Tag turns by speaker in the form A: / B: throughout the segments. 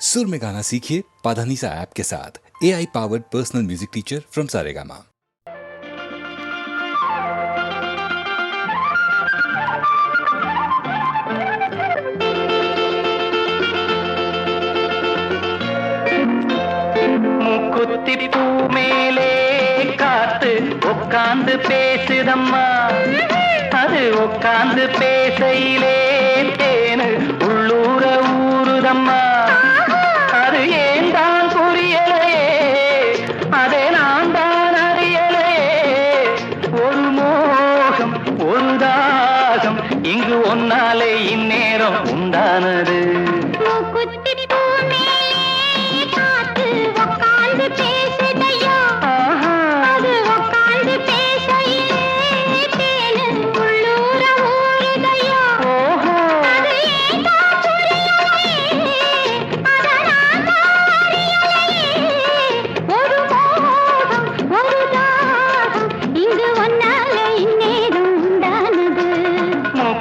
A: सुर में गाना सीखिए पाधानीसा ऐप के साथ। AI powered personal music teacher from Saregama.
B: மூக்குத்தி பூ மேலே காத்து உட்கார்ந்து பேசுதம்மா, அது உட்கார்ந்து பேசையிலே தேனு உள்ளூர ஊறுதம்மா. அது ஏன் தான் புரியலையே, அதை நான் தான் அறியலையே. ஒரு மோகம் ஒரு தாகம் இங்கு ஒன்னாலே இந்நேரம் உண்டானது.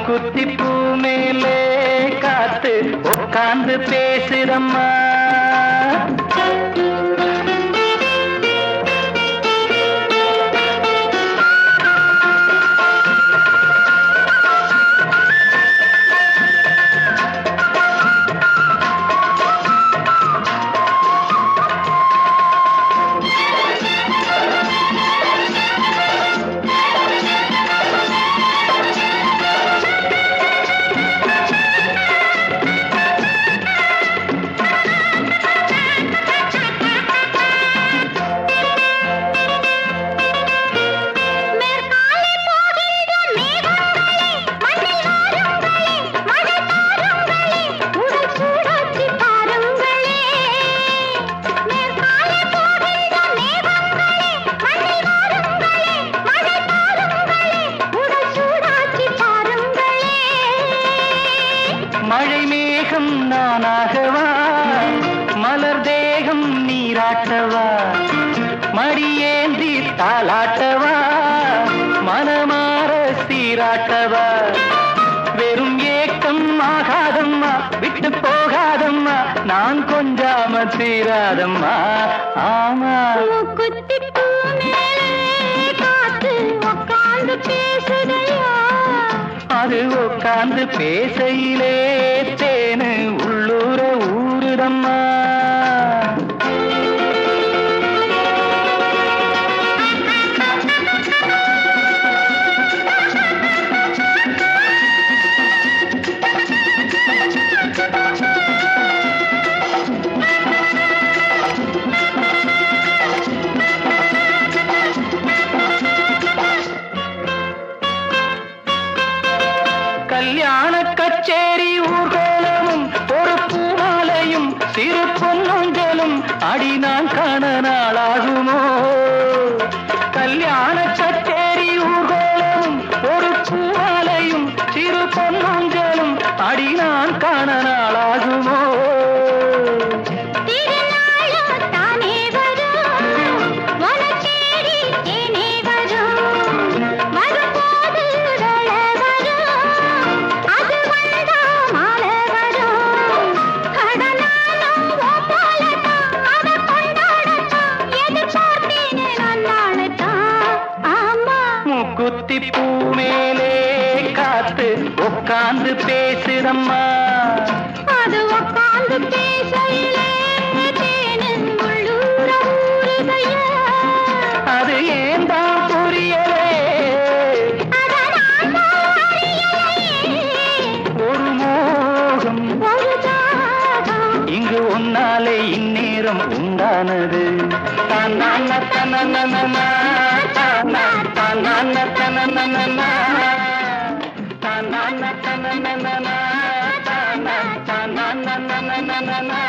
B: குத்தி பூ மேலே காத்து உட்கார்ந்து பேசுதம்மா. மழை மேகம் நானாகவா, மலர் தேகம் நீராட்டவா, மடியேந்தி தாளாட்டவா, மனமாற சீராட்டவா. வெறும் ஏக்கம் ஆகாதம்மா, விட்டு போகாதம்மா, நான் கொஞ்சாம தீராதம்மா. ஆமா அது உட்கார்ந்து பேசையிலே தேனு உள்ளூர ஊறுதம்மா. கல்யாண கச்சேரி ஊர்கோலமும் ஒரு பூமாலையும் சிறு பொன்னூஞ்சலும் அடி நான் காண நாளாகுமோ. கல்யாண கச்சேரி ஊர்கோலமும் ஒரு பூமாலையும் சிறு பொன்னூஞ்சலும் அடி நான் காண நாளாகுமோ. குத்தி பூ மேலே காத்து உட்கார்ந்து பேசுதம்மா, அது உட்கார்ந்து பேசையிலே தேனு உள்ளூர ஊறுதையா. அது ஏன் தான் புரியலே, ஒரு மோகம் ஒரு தாகம் இங்கு ஒன்னாலே இந்நேரம் உண்டானது. தன்னான தனனனா தன்னான தனனனா தன்னான தனனனா தன்னான தனனனா.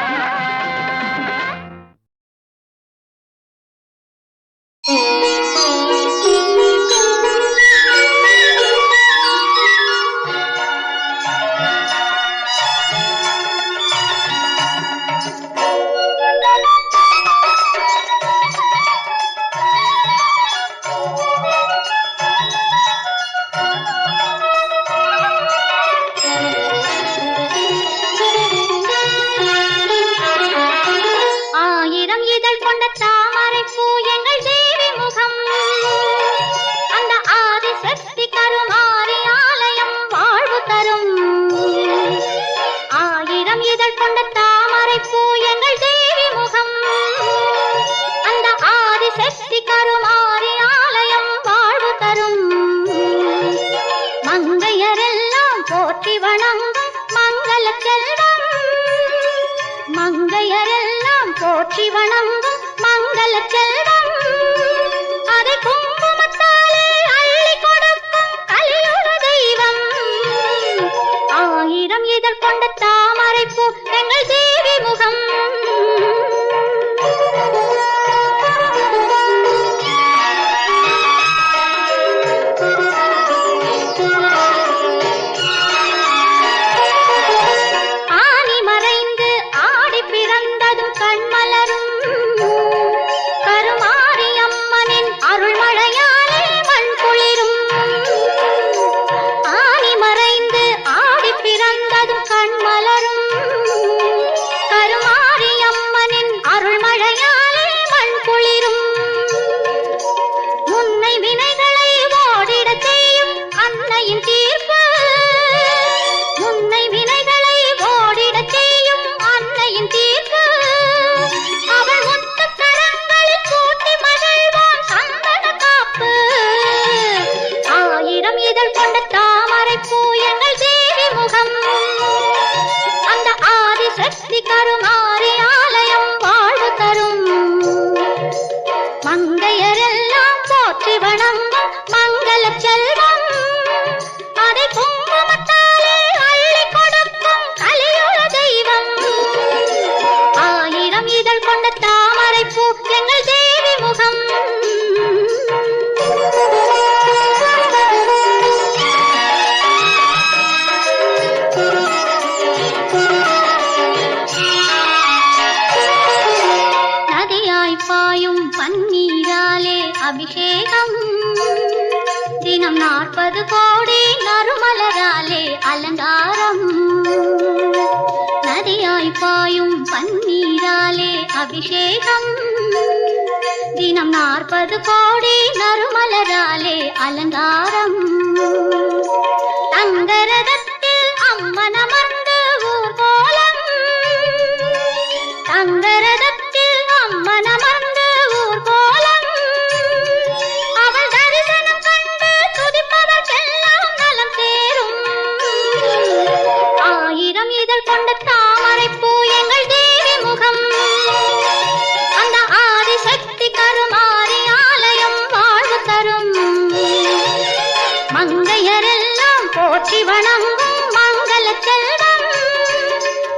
C: தாமரைப்பூ எங்கள் தேவி முகம் அந்த ஆதிசக்தி கருமாரி ஆலயம் வாழ்வு தரும் மங்கையரெல்லாம் போற்றி வணங்கும் மங்கள செல்வம் மங்கையரெல்லாம் போற்றி வணங்கும் மங்கள செல்வம் அதை குங்குமத்தாலே அள்ளி கொடுக்கும் கலியுக தெய்வம் ஆயிரம் இதழ் கொண்ட தாமரைப்பூ எங்கள் தேவி முகம் ஆனி மறைந்து ஆடி பிறந்ததும் கண்மலரும் கருமாரியம்மனின் அருள்மழையாலே மண் குளிரும் ஆனி மறைந்து ஆடி பிறந்ததும் கண்மலரும் கருமாரியம்மனின் அருள்மழையாலே மண் குளிரும் முன்னை வினைகளை ஓடிடச் செய்யும் அன்னையின் தீர்ப்பு முன்னை வினைகளை ஓடிடச் செய்யும் அன்னையின் தீர்ப்பு அவள் முத்துக் கரங்களில் கூட்டி மகிழ்வோம் சந்தன காப்பு ஆயிரம் இதழ் கொண்ட தாமரைப்பூ எங்கள் தேவி முகம் அந்த ஆதிசக்தி கருமாரி ஆலயம் வாழ்வு தரும் மங்கையரெல்லாம் போற்றி வணங்கும் மங்கள செல்வம் அதை குங்குமத்தாலே அள்ளி கொடுக்கும் கலியுக தெய்வம் ஆயிரம் இதழ் கொண்ட தாமரைப்பூ எங்கள் தேவி முகம் நதியாய் பாயும் பன்னீராலே அபிஷேகம் தினம் 40 கோடி நறுமலராலே அலங்காரம் நதியாய் பாயும் பன்னீராலே அபிஷேகம் தினம் 40 கோடி நறுமலராலே அலங்காரம் தங்கரதத்தில் அம்மன் அமர்ந்து ஊர்கோலம் தங்கரதத்தில் அம்மன் அமர்ந்து ஊர்கோலம் அவள் தரிசனம் கண்டு துதிப்பதற்கெல்லாம் நலம் சேரும் ஆயிரம் இதழ் கொண்ட தாமரைப்பூ எங்கள் தேவி முகம் அந்த ஆதிசக்தி கருமாரி ஆலயம் வாழ்வு தரும் மங்கையரெல்லாம் போற்றி வணங்கும் மங்கள செல்வம்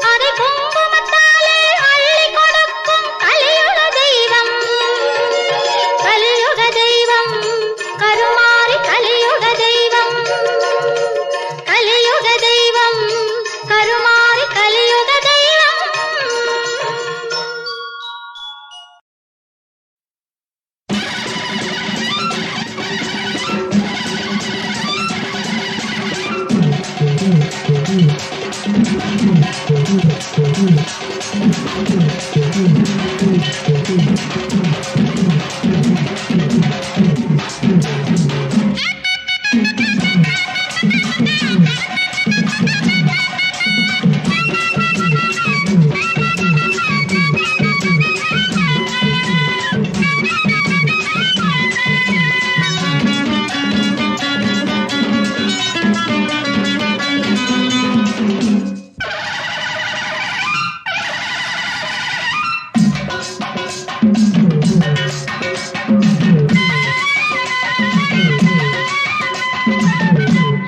C: அதை குங்குமத்தாலே அள்ளி கொடுக்கும் கலியுக தெய்வம் கருமாரி கலியுக தெய்வம் கருமாரி கலியுக தெய்வம்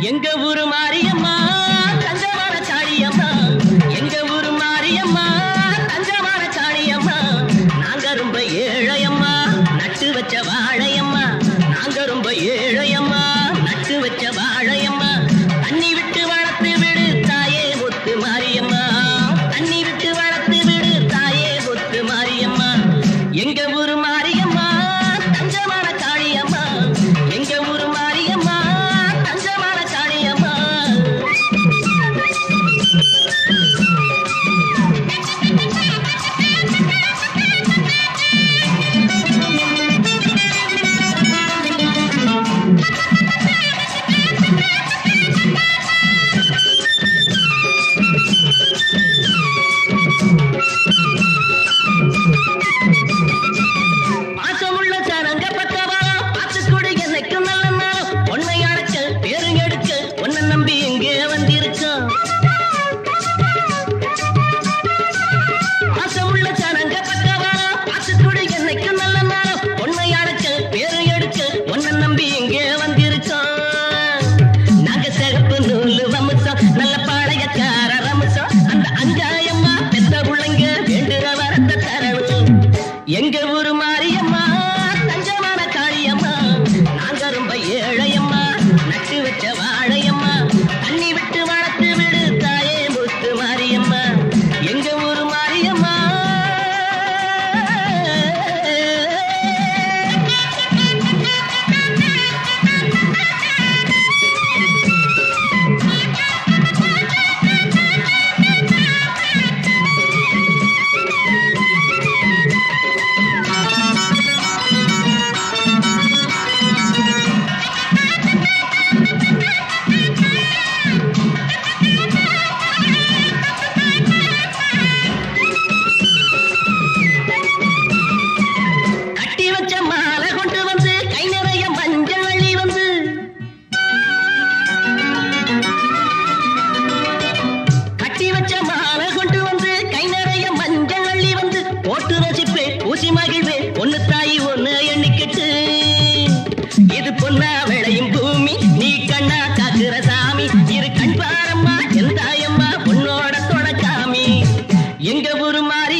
D: எங்க ஊரு மாரியம்மா தஞ்சமான சாழியம்மா எங்க ஊரு மாரியம்மா தஞ்சமான சாழியம்மா நாங்க ரொம்ப ஏழையம்மா நட்டு வச்ச வாழையம்மா நாங்க ரொம்ப ஏழையம்மா நட்டு வச்ச வாழையம்மா தண்ணி விட்டு வளர்த்து விடு தாயே ஒத்து மாரியம்மா தண்ணி விட்டு வளர்த்து விடு தாயே ஒத்து மாரியம்மா எங்க ஊரு மாரியம்மா தஞ்சமான சாழியம்மா எங்க ஊரு மாரியம்மா தஞ்சமான சாழியம்மா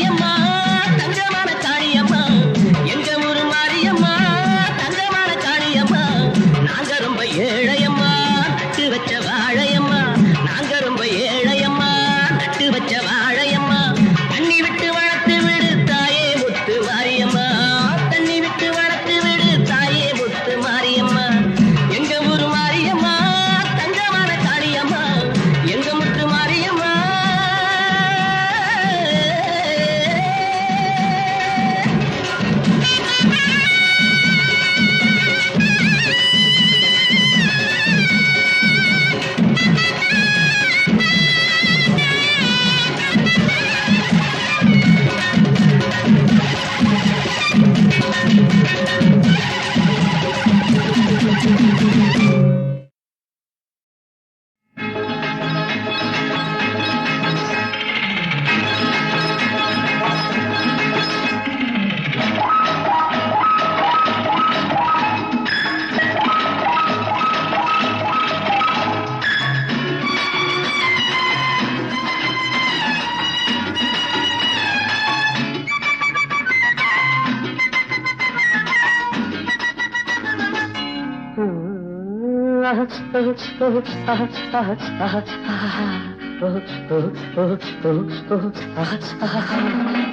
D: மாரியம்மா தங்கமான காளியம்மா எங்க ஊரு மாரியம்மா தங்கமான காளியம்மா நாங்க ரொம்ப ஏழையம்மா நட்டு வச்ச வாழையம்மா நாங்க ரொம்ப ஏழையம்மா நட்டு வச்ச வாழையம்மா தண்ணி விட்டு வளர்த்து விடு தாயே முத்து மாரியம்மா தண்ணி விட்டு வளர்த்து விடு தாயே முத்து மாரியம்மா எங்க ஊரு மாரியம்மா தங்கமான காளியம்மா எங்க முத்து மாரியம்மா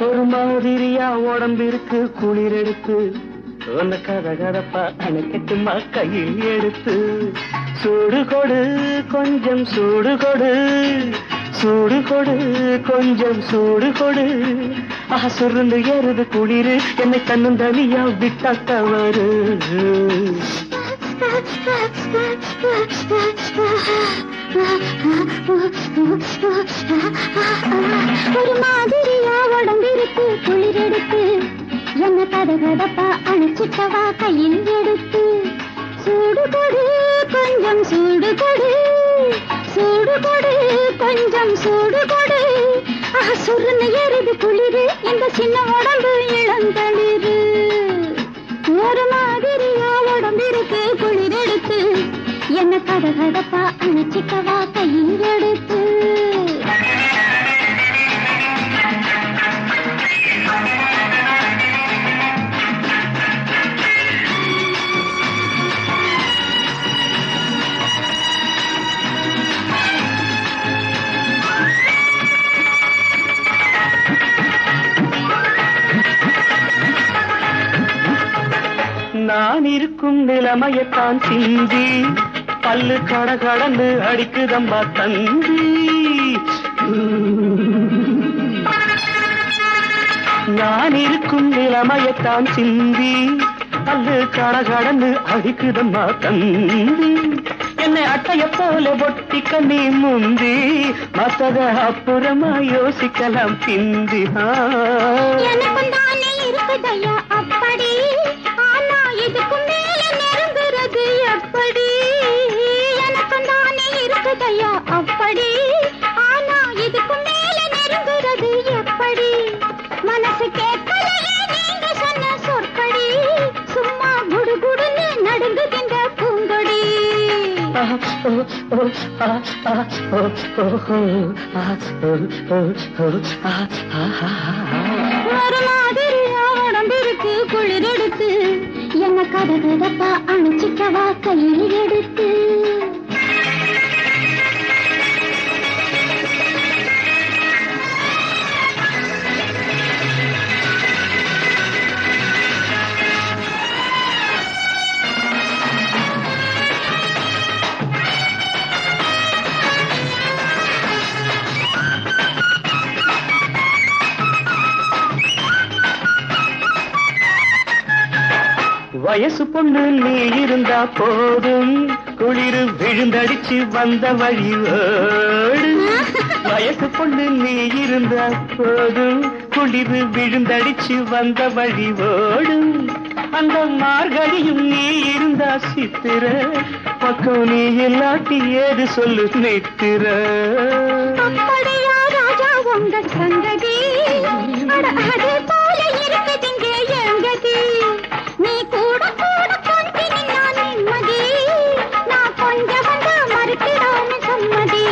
D: ஒரு மாதிரியா உடம்பிருக்கு குளிர் எடுத்து உன்ன கதகதப்பா அணைக்கட்டுமா கையில் எடுத்து சூடு கொடு கொஞ்சம் சூடு கொடு சூடு கொடு கொஞ்சம் சூடு கொடு சுருந்து ஏறுது குளிர் என்னை கண்ணும் தனியா விட்டா தவறு
C: ஒரு மாதிரியா உடம்பிருக்கு குளிர் எடுத்து என்ன கதகதப்பா அணைச்சிட்டவா கையில் எடுத்து சூடு கொடு கொஞ்சம் சூடு கொடு சூடு கொடு கொஞ்சம் சூடு கொடு சுருன்னு ஏறுது குளிர் இந்த சின்ன உடம்பு இளந்தளிரு ஒரு மாதிரியா உடம்பிருக்கு குளிர் எடுத்து என்ன கதகதப்பா அணைச்சிட்டவா கையில் எடுத்து
D: நான் இருக்கும் நிலைமையத்தான் சிந்தி பல்லு கடகடந்து அடிக்குதம்மா தந்தி நான் இருக்கும் நிலைமையத்தான் சிந்தி பல்லு கடகடந்து அடிக்குதம்மா தந்தி என்னை அட்டைய போல பொட்டிக்க நீ முந்தி மத்தத அப்புறமா யோசிக்கலாம் பிந்தி
C: இருக்குதையா அப்படி ஆனா இதுக்கும் மேல நெருங்குறது எப்படி எனக்கும் தானே இருக்குதையா அப்படி ஆனா இதுக்கும் மேல நெருங்குறது எப்படி மனசு கேட்கலையே நீங்க சொன்ன சொற்படி சும்மா குடுகுடுன்னு நடுங்குகின்ற பூங்கொடி ஒரு மாதிரியா உடம்பிருக்கு குளிர் எடுத்து என்ன கதகதப்பா அணைச்சிட்டவா கையில் எடுத்து
D: வயசு பொண்ணு நீ இருந்தா போதும் குளிர் விழுந்தடிச்சு வந்த வழியோடு வயசு பொண்ணு நீ இருந்தா போதும் குளிர் விழுந்தடிச்சு வந்த வழிவோடும் அந்த மார்கழியும் நீ இருந்தா சித்திர பக்கம் நீ இல்லாட்டி ஏது சொல்லு நித்திர
C: அப்படியா ராஜா உங்க சங்கதி அதே போல இருக்குதுங்க எங்கதி நீ கூட கூட கொஞ்சி நின்னா நிம்மதி நான் கொஞ்சம் வந்து மறுக்கிறான சம்மதி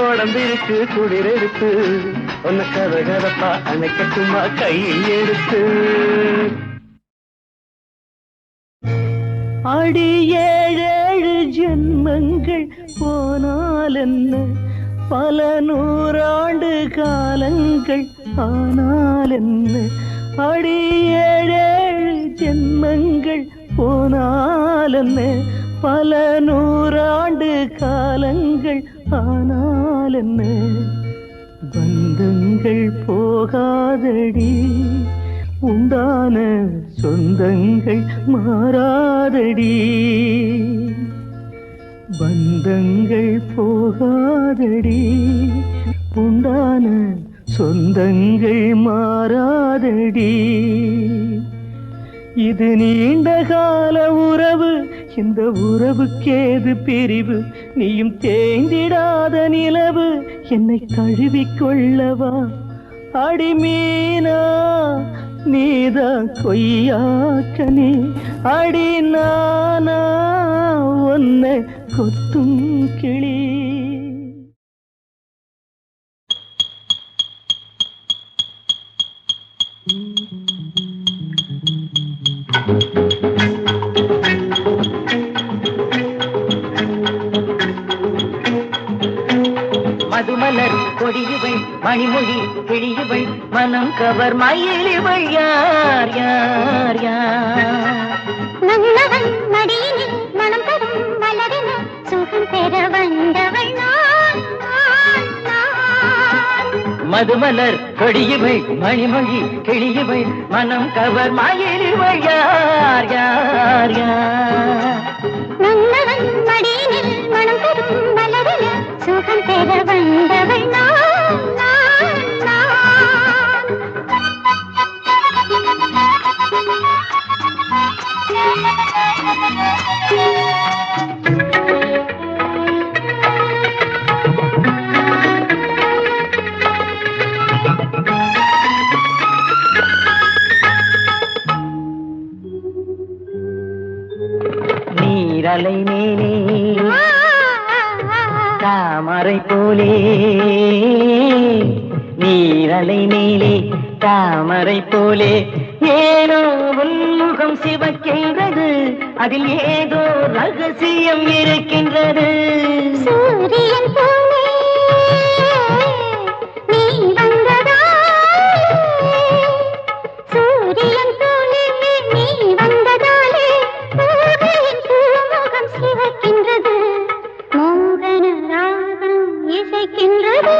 B: உடம்பிருக்கு குளிரெடுத்து உன்னை கதகதப்பா அணைக்கட்டுமா கையில் எடுத்து
E: அடி ஏழேழு ஜென்மங்கள் போனால் என்ன பல நூறாண்டு காலங்கள் ஆனால் என்ன அடி ஏழேழு ஜென்மங்கள் போனால் என்ன பல நூறாண்டு காலங்கள் ஆனால் என்ன பந்தங்கள் போகாதடி உண்டான சொந்தங்கள் மாறாதடி பந்தங்கள் போகாதடி உண்டான சொந்தங்கள் மாறாதடி இது நீண்ட கால உறவு இந்த உறவுக்கேது பிரிவு நீயும் தேய்ந்திடாத நிலவு என்னை தழுவிக்கொள்ளவா அடிமீனா நீதான் கொய்யாக்கனே அடி நானா உன்னை கொத்தும் கிளி
D: மதுமலர் கொடியுவள் மணிமொழி கிழியுவள் மனம் கவர் மயிலிவள் யார் யார் யார்
C: மன்னவன் மடியினில் மனம் தரும் மலரின சுகம் பெற வந்தவள் நான் நான் நான்
D: மதுமலர் கொடியுவள் மணிமொழி கிழியுவள் மனம் கவர் மயிலிவள் யார் யார் யார்
C: மன்னவன் மடியினில் மனம் தரும் மலரின சுகம் பெற வந்தவள் நான் நான் நான்
D: நீரலை மேலே தாமரை போலே நீரலை மேலே தாமரை போலே ஏனோ உன்முகம் சிவக்கின்றது அதில் ஏதோ ரகசியம் இருக்கின்றது
C: சூரியன் போலே நீ வந்ததாலே சூரியன் போலே நீ வந்ததாலே பூவின் பூமுகம் சிவக்கின்றது மோகன ராகம் இசைக்கின்றது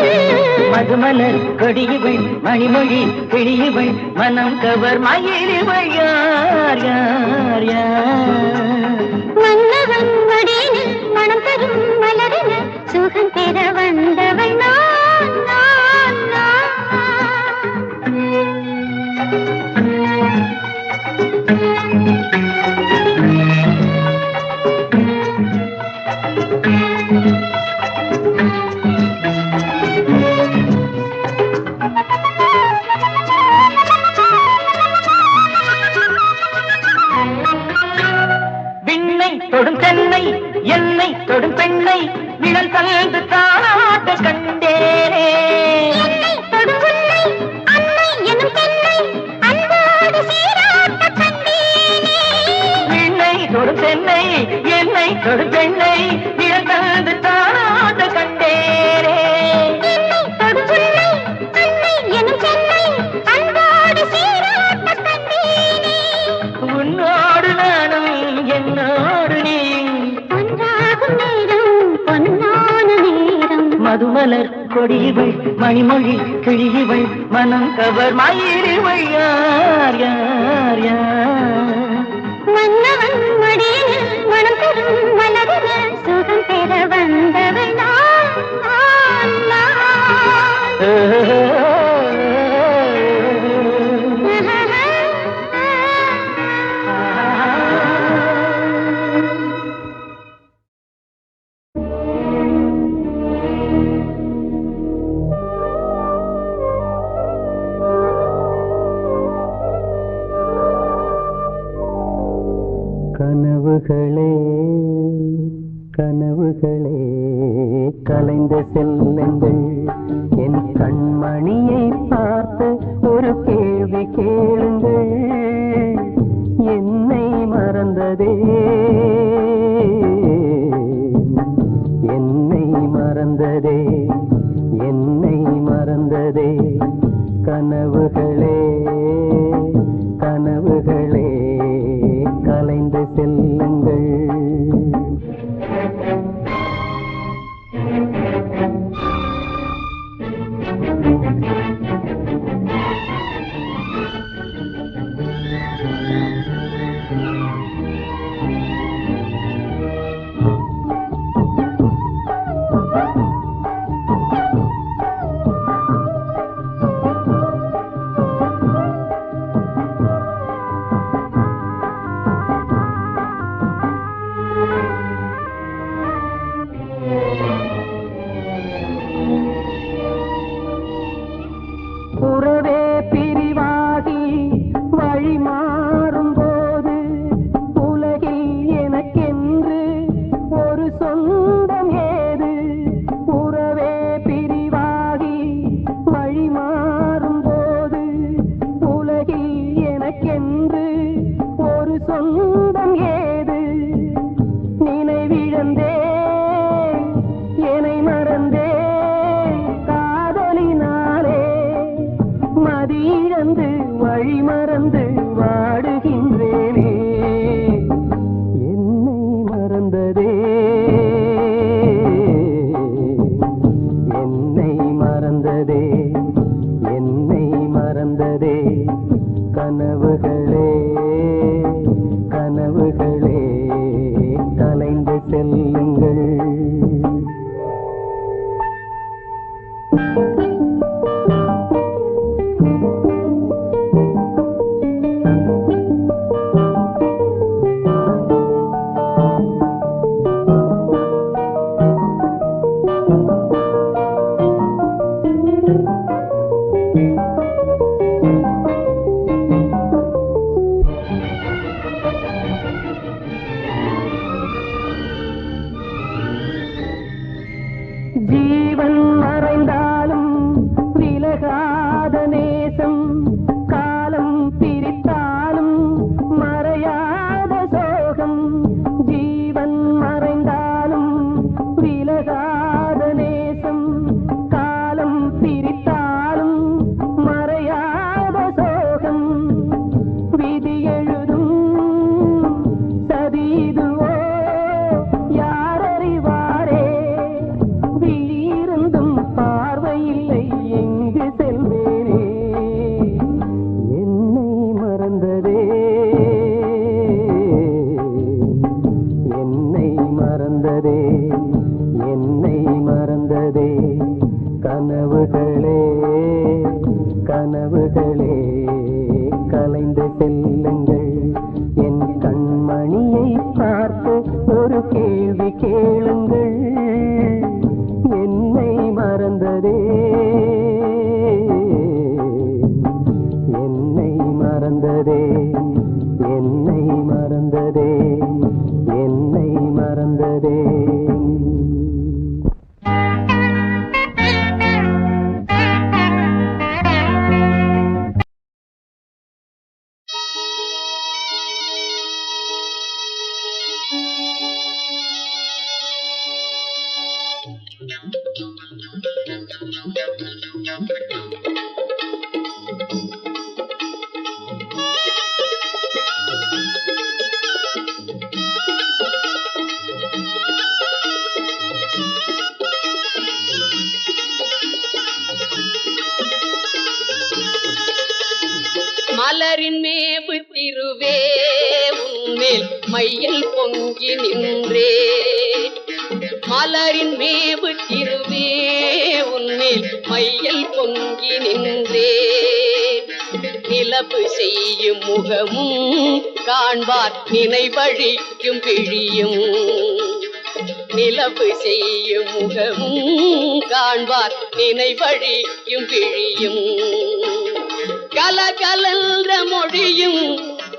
D: மதுமலர் கொடியுவள் மணிமொழி கிழியுவள் மனம் கவர் மயிலிவள் யார் யார் யார்
C: மன்னவன் மடியினில் மனம் தரும் மலரின சுகம் பெற வந்தவள் நான் நான்
D: விண்ணை தொடும் தென்னை என்னை தொடும் பெண்ணை நிழல் தந்து காட்ட கண்டேனே
C: என்னை தொடும் உன்னை அன்னை எனும் பெண்ணை அன்போடு சீராட்ட கண்டேனே
D: விண்ணை தொடும் தென்னை என்னை தொடும் பெண்ணை நிழல் தந்து காட்ட கண்டேனே
C: என்னை தொடும் உன்னை அன்னை எனும் பெண்ணை அன்போடு சீராட்ட கண்டேனே
D: உன்னோடு நானும் என்னோடு நீ
C: ஒன்றாகும் நேரம் பொன்னான நேரம்
D: மதுமலர் கொடியுவள் மணிமொழி கிழியுவள் மனம் கவர் மயிலிவள் யார் யார் யார்
C: மன்னவன் மடியினில் மனம் தரும் மலரின சுகம் பெற வந்தவள் நான் நான் நான்
E: கனவுகளே கனவுகளே கலைந்த செல்லுங்கள், என் கண்மணியை பார்த்து ஒரு கேள்வி கேளுங்கள். என்னை மறந்ததே, என்னை மறந்ததே, என்னை மறந்ததே. கனவுகளே கனவுகளே கலைந்து செல்லுங்கள். உறவே பிரிவாகி வழி மாறும்போது உலகில் எனக்கென்று ஒரு சொந்தம் ஏது? உறவே பிரிவாகி வழி மாறும்போது உலகில் எனக்கென்று ஒரு சொந்தம் ஏது? நினைவிழந்தே என்னை மறந்தே காதலினாலே மதியிழந்து வழி மறந்து வாடுகின்றேனே. என்னை மறந்ததே, என்னை மறந்ததே, என்னை மறந்ததே. கனவுகளே கனவுகளே கலைந்து செல்லுங்கள். ஜீவன் மறைந்தாலும் விலகாத நேசம், காலம் பிரித்தாலும் மறையாத சோகம். ஜீவன் மறைந்தாலும் விலகாத நேசம், காலம் பிரித்தாலும் மறையாத சோகம். விதி எழுதும் சதிதுவோ யாரறிவாரே? விழியிருந்தும் பார்வையில்லை எங்கு செல்வேனே? என்னை மறந்ததே, என்னை மறந்ததே, என்னை மறந்ததே. கனவுகளே கனவுகளே கலைந்து செல்லுங்கள். என் கண்மணியை பார்த்து ஒரு கேள்வி கேளுங்கள். என்னை மறந்ததே, என்னை மறந்ததே, என்னை மறந்ததே, என்னை மறந்ததே.
F: மலரின் மேவு திருவே உன்மேல் மையல் பொங்கி நின்றே. மலரின் மேவு திருவே உன்மேல் மையல் பொங்கி நின்றே. நிலவு செய்யும் முகமும் காண்பார் நினைவழிக்கும் விழியும். நிலவு செய்யும் முகமும் காண்பார் நினைவழிக்கும் விழியும். கலகலன்ற மொழியும்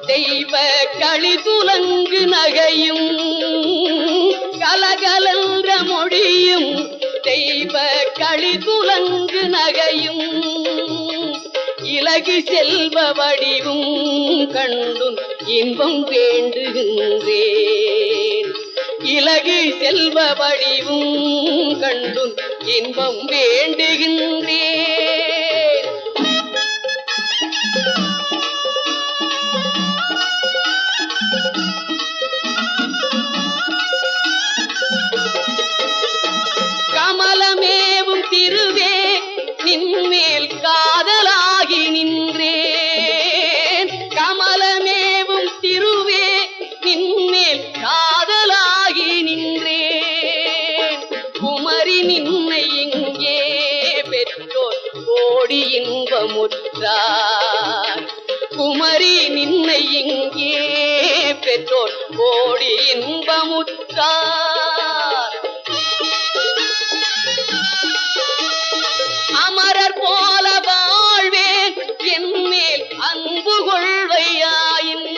F: தெய்வ களி துலங்கு நகையும். கலக மொழியும் தெய்வ களி துலங்கு நகையும் இலகு செல்வ வடிவும் கண்டும் இன்பம் வேண்டுகின்றேன். இலகு செல்வ வடிவும் கண்டும் இன்பம் வேண்டுகின்றேன். கமலமேவும் திருவே நின்மேல் காதலாகி நின்றேன். கமலமேவும் திருவே நின்மேல் காதலாகி நின்றேன். குமரி நின்னை இங்கே பெற்றோர் கோடி இன்பமுற்றார். குமரி நின்னை இங்கே பெற்றோர் கோடி இன்பமுற்றார். அமரர் போல வாழ்வேன் என்மேல் அன்பு கொள்வையாயின்.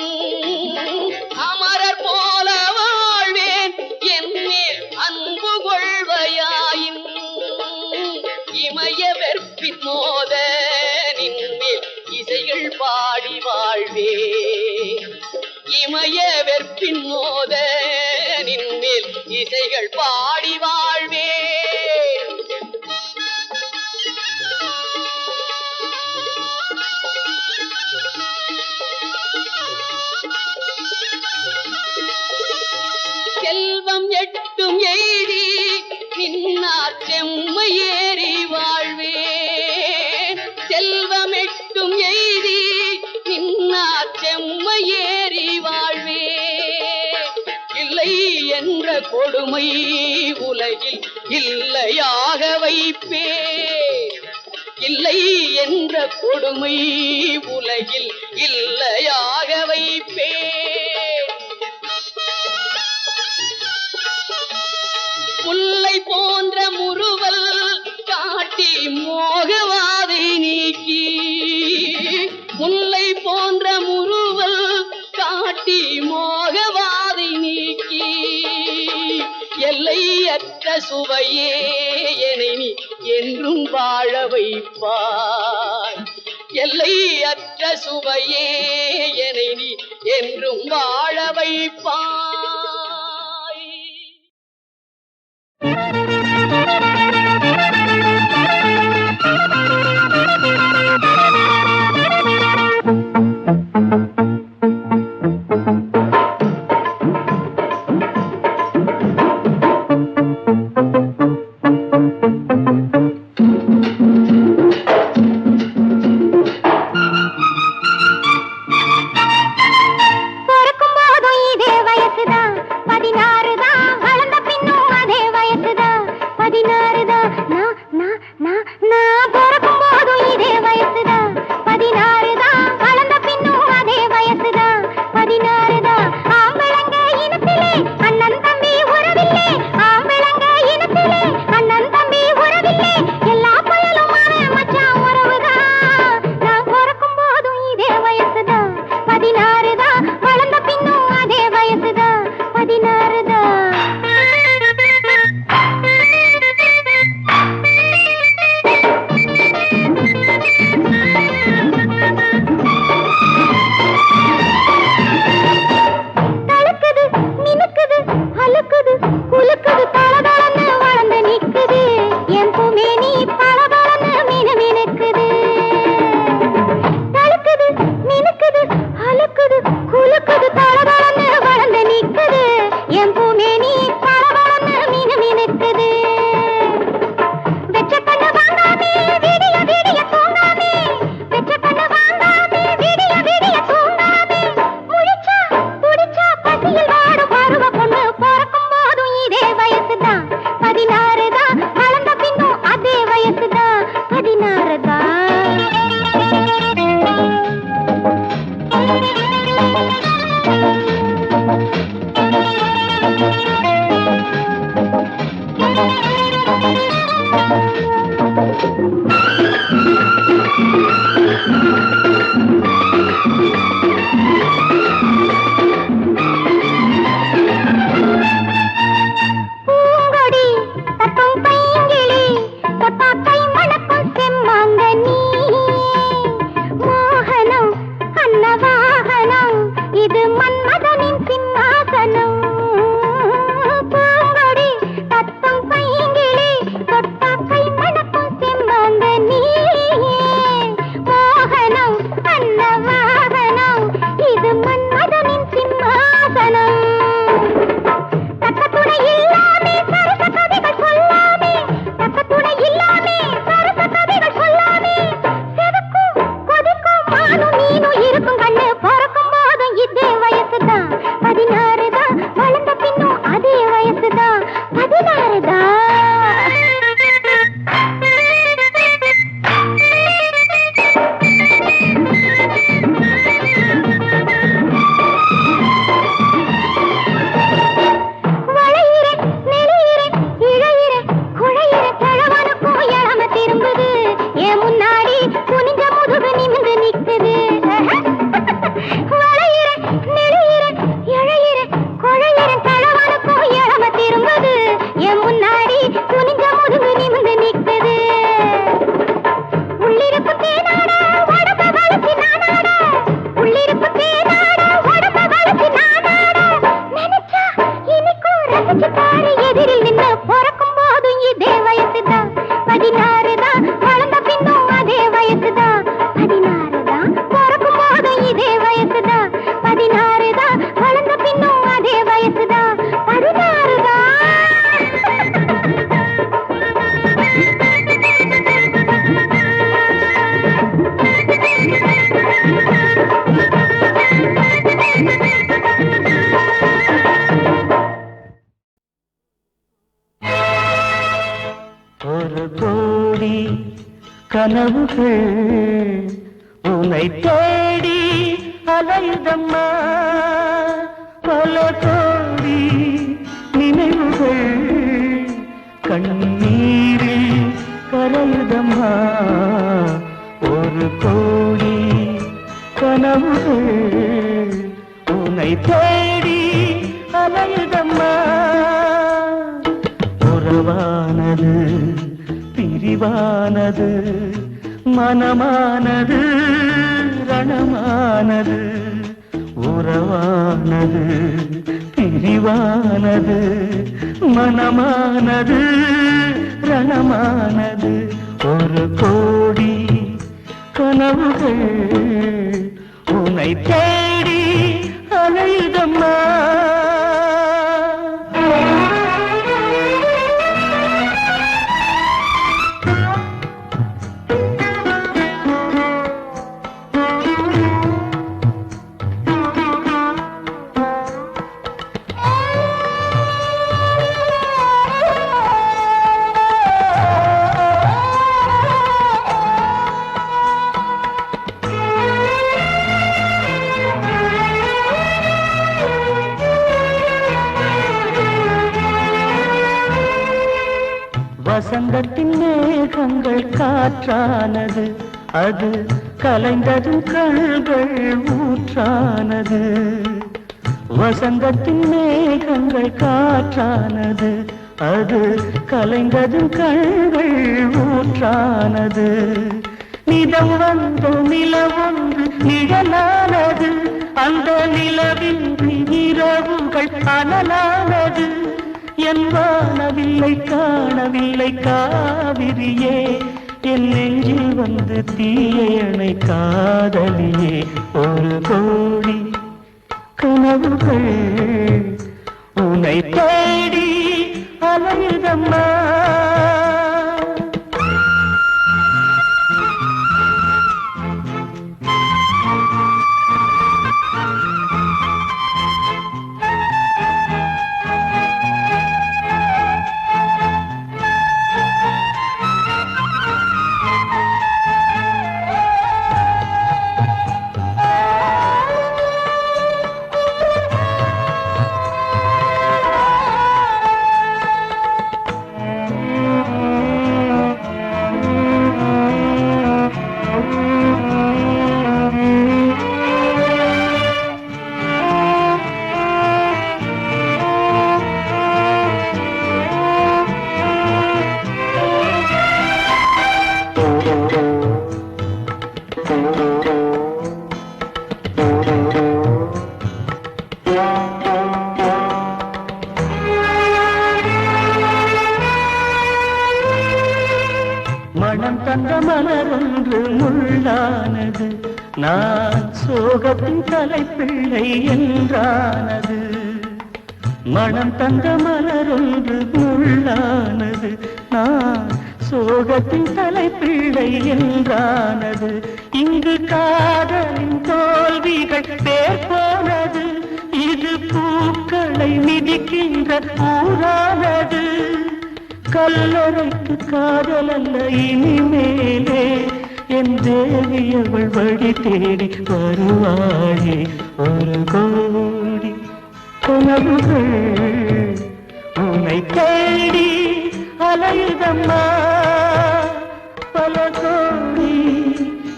F: அமரர் போல வாழ்வேன் என்மேல் அன்பு கொள்வையாயின். இமய வெற்பின் மோத நின்மேல் இசைகள் பாடி வாழ்வேன். இமய வெற்பின் மோத நின்மேல் இசைகள் பாடி வாழ்வேன். செல்வம் எட்டும் எய்தி நின்னார் செம்மையேறி வாழ்வேன். செல்வம் எட்டும் எய்தி நின்னார் செம்மையேறி வாழ்வேன். இல்லை என்ற கொடுமை உலகில் இல்லையாக வைப்பேன். இல்லை என்ற கொடுமை உலகில் இல்லையாக வைப்பேன். முல்லை போன்ற முறுவல் காட்டி மோகவாதை நீக்கி. முல்லை போன்ற முறுவல் காட்டி மோகவாதை நீக்கி. எல்லையற்ற சுவையே என்னை நீ என்றும் வாழ வைப்பாய். எல்லையற்ற சுவையே என்னை நீ என்றும் வாழ வைப்பாய்.
C: நினைச்சு பாரு எதிரில் நின்று பிறக்கும் போதும் இதே வயசுதான் 16 தான் வளர்ந்த பின்னும் அதே வயசுதான் 16 தான் பிறக்கும் போதும் இதே வயசுதான் 16 தான் வளர்ந்த பின்னும் அதே வயசுதான் 16 தான்
E: ஒரு கோடி கனவுகள் உன்னை தேடி அலைதம்மா பல கோடி நினைவுகள் கண்ணீரில் கரையுதம்மா ஒரு கோடி கனவுகள் உன்னை தேடி அலையுதம்மா உறவானது பிரிவானது மனமானது ரணமானது உறவானது பிரிவானது மனமானது ரணமானது ஒரு கோடி கனவுகள் உன்னை தேடி அலையுதம்மா வசந்தத்தின் மேகங்கள் காற்றானது அது கலைந்ததும் கண்கள் ஊற்றானது வசந்தத்தின் மேகங்கள் காற்றானது அது கலைந்ததும் கண்கள் ஊற்றானது நிதம் வந்த நிலவொன்று நிழலானது அந்த நிலவின்றி இரவுகள் அனலானது என் வானவில்லை காணவில்லை காவிரியே என் நெஞ்சில் வந்து தீயணை காதலியே ஒரு கோடி கனவுகள் உன்னை தேடி அலையுதம்மா மனம் தந்த மலரொன்று முள்ளானது நான் சோகத்தின் தலைப்பிள்ளை என்றானது மனம் தந்த மலரொன்று முள்ளானது நான் சோகத்தின் தலைப்பிள்ளை என்றானது இங்கு காதலின் தோல்விகள் பேர் போனது இது பூக்களை மிதிக்கின்ற ஊரானது கல்லறைக்கு காதல் அல்ல இனிமேலே என் தேவி அவள் வழி தேடி வருவாளே ஒரு கோடி கனவுகள் உன்னை தேடி அலையுதம்மா பல கோடி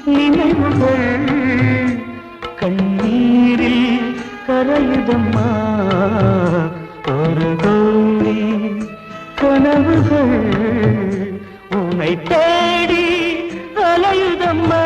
E: நினைவுகள் கண்ணீரில் கரையுதம்மா ஒரு கோடி கனவுகள் உன்னை தேடி அலையுதம்மா